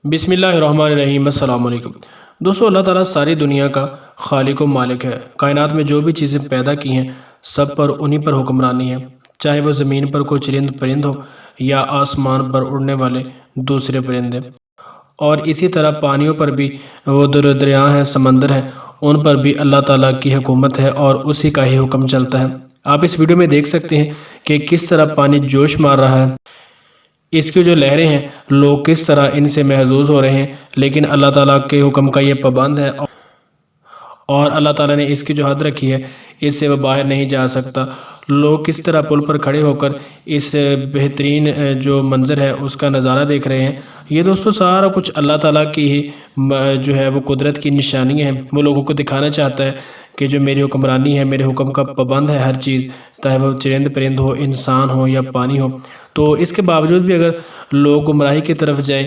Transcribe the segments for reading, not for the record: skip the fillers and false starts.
بسم اللہ الرحمن الرحیم۔ السلام علیکم دوستو، اللہ تعالیٰ ساری دنیا کا خالق و مالک ہے۔ کائنات میں جو بھی چیزیں پیدا کی ہیں سب پر انہی پر حکمرانی ہے، چاہے وہ زمین پر کوئی چرند پرند ہو یا آسمان پر اڑنے والے دوسرے پرندے، اور اسی طرح پانیوں پر بھی وہ دریا ہیں، سمندر ہیں، ان پر بھی اللہ تعالیٰ کی حکومت ہے اور اسی کا ہی حکم چلتا ہے۔ آپ اس ویڈیو میں دیکھ سکتے ہیں کہ کس طرح پانی جوش مار رہا ہے، اس کی جو لہریں ہیں لوگ کس طرح ان سے محظوظ ہو رہے ہیں، لیکن اللہ تعالیٰ کے حکم کا یہ پابند ہے اور اللہ تعالیٰ نے اس کی جو حد رکھی ہے اس سے وہ باہر نہیں جا سکتا۔ لوگ کس طرح پل پر کھڑے ہو کر اس بہترین جو منظر ہے اس کا نظارہ دیکھ رہے ہیں۔ یہ دوستو سارا کچھ اللہ تعالیٰ کی ہی جو ہے وہ قدرت کی نشانیاں ہیں۔ وہ لوگوں کو دکھانا چاہتا ہے کہ جو میری حکمرانی ہے، میرے حکم کا پابند ہے ہر چیز، چاہے وہ چرند پرند ہو، انسان ہو یا پانی ہو۔ تو اس کے باوجود بھی اگر لوگ گمراہی کی طرف جائیں،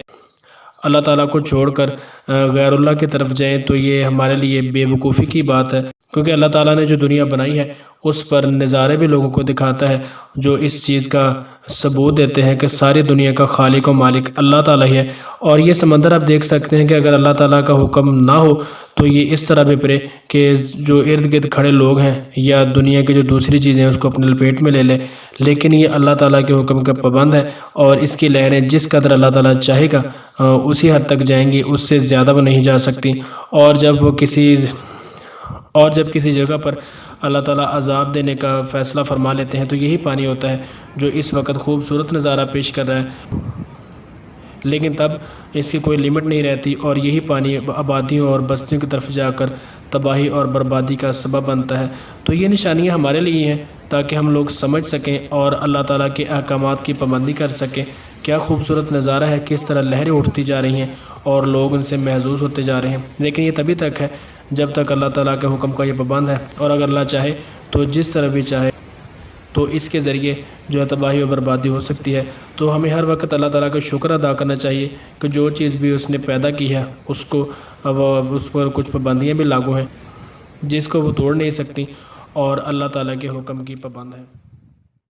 اللہ تعالیٰ کو چھوڑ کر غیر اللہ کی طرف جائیں، تو یہ ہمارے لیے بے وقوفی کی بات ہے، کیونکہ اللہ تعالیٰ نے جو دنیا بنائی ہے اس پر نظارے بھی لوگوں کو دکھاتا ہے جو اس چیز کا ثبوت دیتے ہیں کہ ساری دنیا کا خالق و مالک اللہ تعالیٰ ہی ہے۔ اور یہ سمندر آپ دیکھ سکتے ہیں کہ اگر اللہ تعالیٰ کا حکم نہ ہو تو یہ اس طرح بپرے کہ جو ارد گرد کھڑے لوگ ہیں یا دنیا کی جو دوسری چیزیں ہیں اس کو اپنے لپیٹ میں لے لیں، لیکن یہ اللہ تعالیٰ کے حکم کا پابند ہے اور اس کی لہریں جس قدر اللہ تعالیٰ چاہے گا اسی حد تک جائیں گی، اس سے زیادہ وہ نہیں جا سکتی۔ اور جب کسی جگہ پر اللہ تعالیٰ عذاب دینے کا فیصلہ فرما لیتے ہیں تو یہی پانی ہوتا ہے جو اس وقت خوبصورت نظارہ پیش کر رہا ہے، لیکن تب اس کی کوئی لمٹ نہیں رہتی اور یہی پانی آبادیوں اور بستیوں کی طرف جا کر تباہی اور بربادی کا سبب بنتا ہے۔ تو یہ نشانیاں ہمارے لیے ہیں تاکہ ہم لوگ سمجھ سکیں اور اللہ تعالیٰ کے احکامات کی پابندی کر سکیں۔ کیا خوبصورت نظارہ ہے، کس طرح لہریں اٹھتی جا رہی ہیں اور لوگ ان سے محظوظ ہوتے جا رہے ہیں، لیکن یہ تبھی تک ہے جب تک اللہ تعالیٰ کے حکم کا یہ پابند ہے، اور اگر اللہ چاہے تو جس طرح بھی چاہے تو اس کے ذریعے جو ہے تباہی و بربادی ہو سکتی ہے۔ تو ہمیں ہر وقت اللہ تعالیٰ کا شکر ادا کرنا چاہیے کہ جو چیز بھی اس نے پیدا کی ہے اس پر کچھ پابندیاں بھی لاگو ہیں جس کو وہ توڑ نہیں سکتی، اور اللہ تعالیٰ کے حکم کی پابند ہے۔